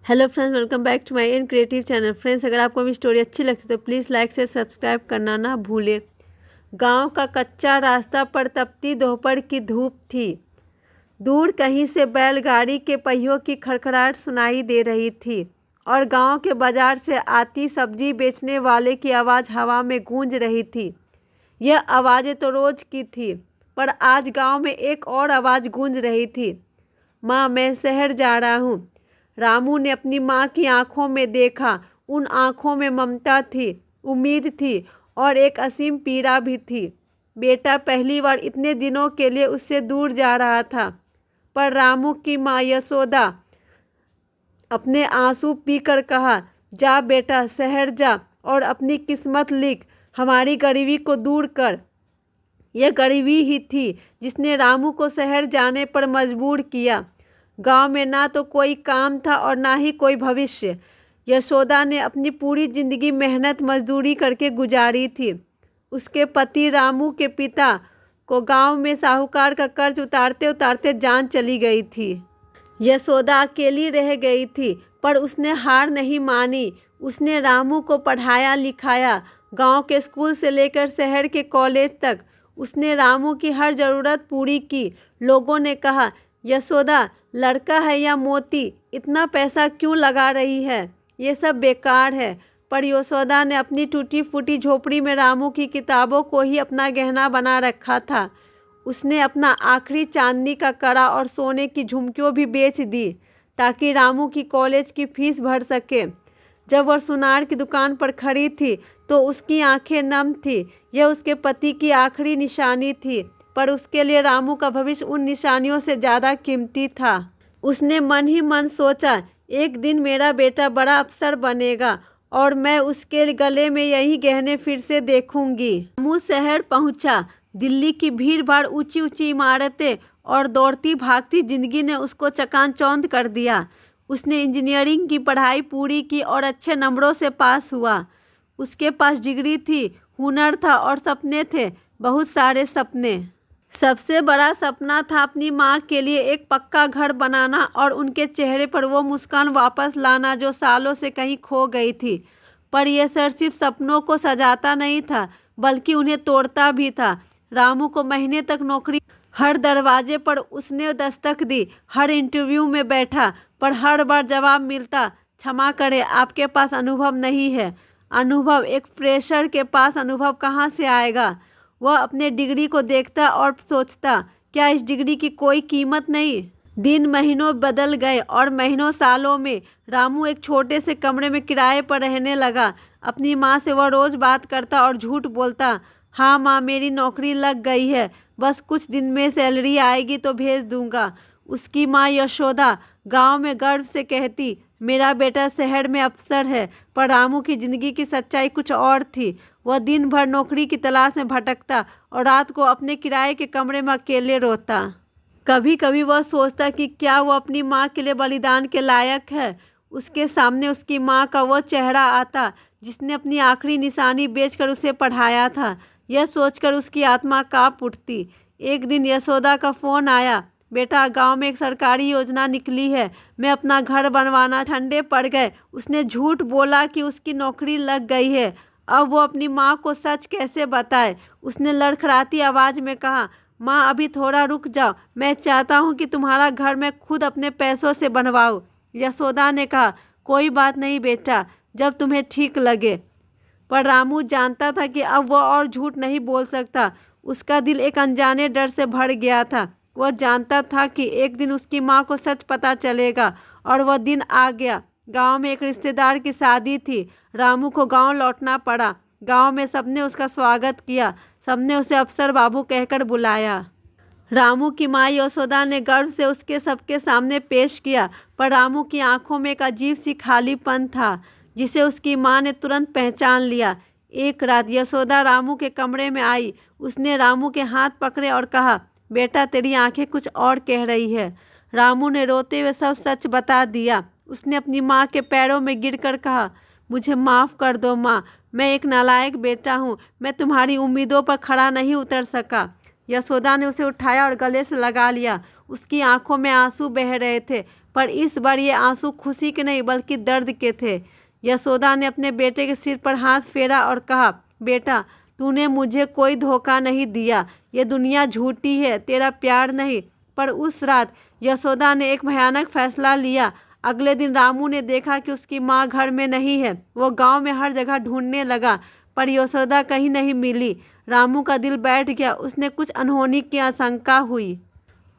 Hello friends, welcome back to my N creative channel. Friends, अगर आपको मेरी story अच्छी लगती है तो प्लीज़ लाइक से सब्सक्राइब करना ना भूलें। गांव का कच्चा रास्ता पर तपती दोपहर की धूप थी। दूर कहीं से बैलगाड़ी के पहियों की खड़खड़ाहट सुनाई दे रही थी और गांव के बाजार से आती सब्जी बेचने वाले की आवाज़ हवा में गूंज रही थी। यह आवाज़ें तो रोज़ की थी, पर आज गांव में एक और आवाज़ गूंज रही थी। माँ, मैं शहर जा रहा हूँ। रामू ने अपनी माँ की आंखों में देखा। उन आंखों में ममता थी, उम्मीद थी और एक असीम पीड़ा भी थी। बेटा पहली बार इतने दिनों के लिए उससे दूर जा रहा था, पर रामू की माँ यशोदा अपने आंसू पीकर कहा, जा बेटा, शहर जा और अपनी किस्मत लिख, हमारी गरीबी को दूर कर। यह गरीबी ही थी जिसने रामू को शहर जाने पर मजबूर किया। गांव में ना तो कोई काम था और ना ही कोई भविष्य। यशोदा ने अपनी पूरी जिंदगी मेहनत मजदूरी करके गुजारी थी। उसके पति रामू के पिता को गांव में साहूकार का कर्ज उतारते उतारते जान चली गई थी। यशोदा अकेली रह गई थी, पर उसने हार नहीं मानी। उसने रामू को पढ़ाया लिखाया, गांव के स्कूल से लेकर शहर के कॉलेज तक। उसने रामू की हर ज़रूरत पूरी की। लोगों ने कहा, यशोदा लड़का है या मोती, इतना पैसा क्यों लगा रही है, ये सब बेकार है। पर यशोदा ने अपनी टूटी फूटी झोपड़ी में रामू की किताबों को ही अपना गहना बना रखा था। उसने अपना आखिरी चांदनी का कड़ा और सोने की झुमकियों भी बेच दी ताकि रामू की कॉलेज की फीस भर सके। जब वह सुनार की दुकान पर खड़ी थी तो उसकी आंखें नम थी। यह उसके पति की आखिरी निशानी थी, पर उसके लिए रामू का भविष्य उन निशानियों से ज़्यादा कीमती था। उसने मन ही मन सोचा, एक दिन मेरा बेटा बड़ा अफसर बनेगा और मैं उसके गले में यही गहने फिर से देखूंगी। रामू शहर पहुंचा। दिल्ली की भीड़ भाड़, ऊंची ऊंची इमारतें और दौड़ती भागती जिंदगी ने उसको चकाचौंध कर दिया। उसने इंजीनियरिंग की पढ़ाई पूरी की और अच्छे नंबरों से पास हुआ। उसके पास डिग्री थी, हुनर था और सपने थे, बहुत सारे सपने। सबसे बड़ा सपना था अपनी माँ के लिए एक पक्का घर बनाना और उनके चेहरे पर वो मुस्कान वापस लाना जो सालों से कहीं खो गई थी। पर यह सर सिर्फ सपनों को सजाता नहीं था, बल्कि उन्हें तोड़ता भी था। रामू को महीने तक नौकरी, हर दरवाजे पर उसने दस्तक दी, हर इंटरव्यू में बैठा, पर हर बार जवाब मिलता, क्षमा करें, आपके पास अनुभव नहीं है। अनुभव? एक फ्रेशर के पास अनुभव कहाँ से आएगा? वह अपने डिग्री को देखता और सोचता, क्या इस डिग्री की कोई कीमत नहीं? दिन महीनों बदल गए और महीनों सालों में रामू एक छोटे से कमरे में किराए पर रहने लगा। अपनी माँ से वह रोज़ बात करता और झूठ बोलता, हाँ माँ, मेरी नौकरी लग गई है, बस कुछ दिन में सैलरी आएगी तो भेज दूंगा। उसकी माँ यशोदा गांव में गर्व से कहती, मेरा बेटा शहर में अफसर है। पर रामू की ज़िंदगी की सच्चाई कुछ और थी। वह दिन भर नौकरी की तलाश में भटकता और रात को अपने किराए के कमरे में अकेले रोता। कभी कभी वह सोचता कि क्या वो अपनी माँ के लिए बलिदान के लायक है। उसके सामने उसकी माँ का वो चेहरा आता जिसने अपनी आखिरी निशानी बेचकर उसे पढ़ाया था। यह सोचकर उसकी आत्मा कांप उठती। एक दिन यशोदा का फ़ोन आया, बेटा, गांव में एक सरकारी योजना निकली है, मैं अपना घर बनवाना। ठंडे पड़ गए। उसने झूठ बोला कि उसकी नौकरी लग गई है। अब वो अपनी माँ को सच कैसे बताए? उसने लड़खड़ाती आवाज़ में कहा, माँ, अभी थोड़ा रुक जाओ, मैं चाहता हूँ कि तुम्हारा घर मैं खुद अपने पैसों से बनवाऊँ। यशोदा ने कहा, कोई बात नहीं बेटा, जब तुम्हें ठीक लगे। पर रामू जानता था कि अब वह और झूठ नहीं बोल सकता। उसका दिल एक अनजाने डर से भर गया था। वह जानता था कि एक दिन उसकी माँ को सच पता चलेगा, और वह दिन आ गया। गांव में एक रिश्तेदार की शादी थी। रामू को गांव लौटना पड़ा। गांव में सबने उसका स्वागत किया, सबने उसे अफसर बाबू कहकर बुलाया। रामू की माँ यशोदा ने गर्व से उसके सबके सामने पेश किया, पर रामू की आंखों में एक अजीब सी खालीपन था जिसे उसकी माँ ने तुरंत पहचान लिया। एक रात यशोदा रामू के कमरे में आई। उसने रामू के हाथ पकड़े और कहा, बेटा, तेरी आंखें कुछ और कह रही है। रामू ने रोते हुए सब सच बता दिया। उसने अपनी माँ के पैरों में गिरकर कहा, मुझे माफ़ कर दो माँ, मैं एक नालायक बेटा हूँ, मैं तुम्हारी उम्मीदों पर खड़ा नहीं उतर सका। यशोदा ने उसे उठाया और गले से लगा लिया। उसकी आंखों में आंसू बह रहे थे, पर इस बार ये आंसू खुशी के नहीं बल्कि दर्द के थे। यशोदा ने अपने बेटे के सिर पर हाथ फेरा और कहा, बेटा तूने मुझे कोई धोखा नहीं दिया, ये दुनिया झूठी है, तेरा प्यार नहीं। पर उस रात यशोदा ने एक भयानक फैसला लिया। अगले दिन रामू ने देखा कि उसकी माँ घर में नहीं है। वो गांव में हर जगह ढूंढने लगा पर यशोदा कहीं नहीं मिली। रामू का दिल बैठ गया, उसने कुछ अनहोनी की आशंका हुई।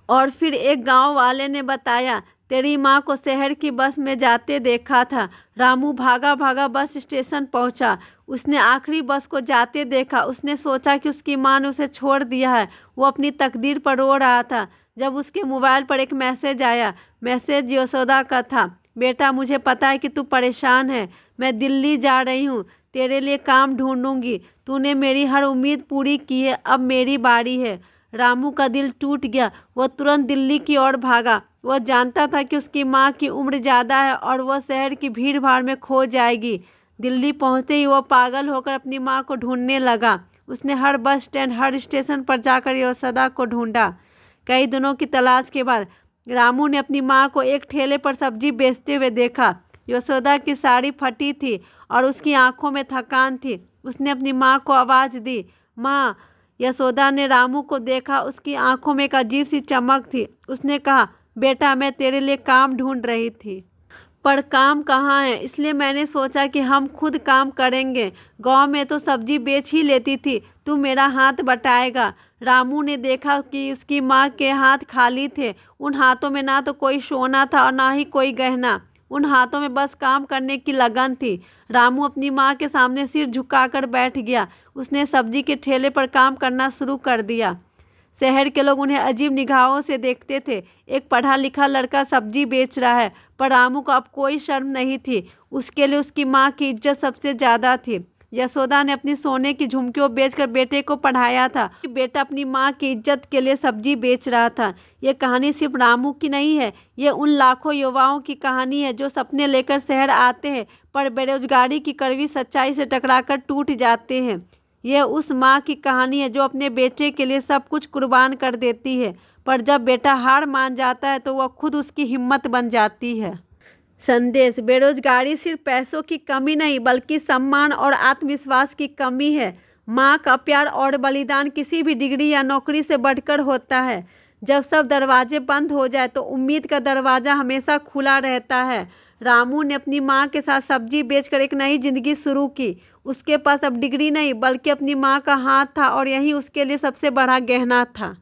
और फिर एक गांव वाले ने बताया, तेरी माँ को शहर की बस में जाते देखा था। रामू भागा भागा बस स्टेशन पहुंचा। उसने आखिरी बस को जाते देखा। उसने सोचा कि उसकी माँ ने उसे छोड़ दिया है। वो अपनी तकदीर पर रो रहा था जब उसके मोबाइल पर एक मैसेज आया। मैसेज यशोदा का था, बेटा मुझे पता है कि तू परेशान है, मैं दिल्ली जा रही हूँ, तेरे लिए काम ढूंढूंगी। तूने मेरी हर उम्मीद पूरी की है, अब मेरी बारी है। रामू का दिल टूट गया। वो तुरंत दिल्ली की ओर भागा। वो जानता था कि उसकी माँ की उम्र ज़्यादा है और वह शहर की भीड़ भाड़ में खो जाएगी। दिल्ली पहुँचते ही वो पागल होकर अपनी माँ को ढूंढने लगा। उसने हर बस स्टैंड, हर स्टेशन पर जाकर यशोदा को ढूंढा। कई दिनों की तलाश के बाद रामू ने अपनी माँ को एक ठेले पर सब्जी बेचते हुए देखा। यशोदा की साड़ी फटी थी और उसकी आंखों में थकान थी। उसने अपनी माँ को आवाज़ दी, माँ। यशोदा ने रामू को देखा। उसकी आंखों में एक अजीब सी चमक थी। उसने कहा, बेटा मैं तेरे लिए काम ढूंढ रही थी पर काम कहाँ है, इसलिए मैंने सोचा कि हम खुद काम करेंगे। गांव में तो सब्जी बेच ही लेती थी, तू मेरा हाथ बटाएगा। रामू ने देखा कि उसकी माँ के हाथ खाली थे। उन हाथों में ना तो कोई सोना था और ना ही कोई गहना। उन हाथों में बस काम करने की लगन थी। रामू अपनी माँ के सामने सिर झुकाकर बैठ गया। उसने सब्जी के ठेले पर काम करना शुरू कर दिया। शहर के लोग उन्हें अजीब निगाहों से देखते थे। एक पढ़ा लिखा लड़का सब्जी बेच रहा है, पर रामू को अब कोई शर्म नहीं थी। उसके लिए उसकी माँ की इज्जत सबसे ज़्यादा थी। यशोदा ने अपनी सोने की झुमकियों बेचकर बेटे को पढ़ाया था। बेटा अपनी माँ की इज्जत के लिए सब्जी बेच रहा था। ये कहानी सिर्फ रामू की नहीं है, ये उन लाखों युवाओं की कहानी है जो सपने लेकर शहर आते हैं पर बेरोजगारी की कड़वी सच्चाई से टकराकर टूट जाते हैं। यह उस माँ की कहानी है जो अपने बेटे के लिए सब कुछ कुर्बान कर देती है, पर जब बेटा हार मान जाता है तो वह खुद उसकी हिम्मत बन जाती है। संदेश, बेरोजगारी सिर्फ पैसों की कमी नहीं बल्कि सम्मान और आत्मविश्वास की कमी है। माँ का प्यार और बलिदान किसी भी डिग्री या नौकरी से बढ़कर होता है। जब सब दरवाजे बंद हो जाए तो उम्मीद का दरवाज़ा हमेशा खुला रहता है। रामू ने अपनी माँ के साथ सब्जी बेचकर एक नई जिंदगी शुरू की। उसके पास अब डिग्री नहीं बल्कि अपनी माँ का हाथ था और यही उसके लिए सबसे बड़ा गहना था।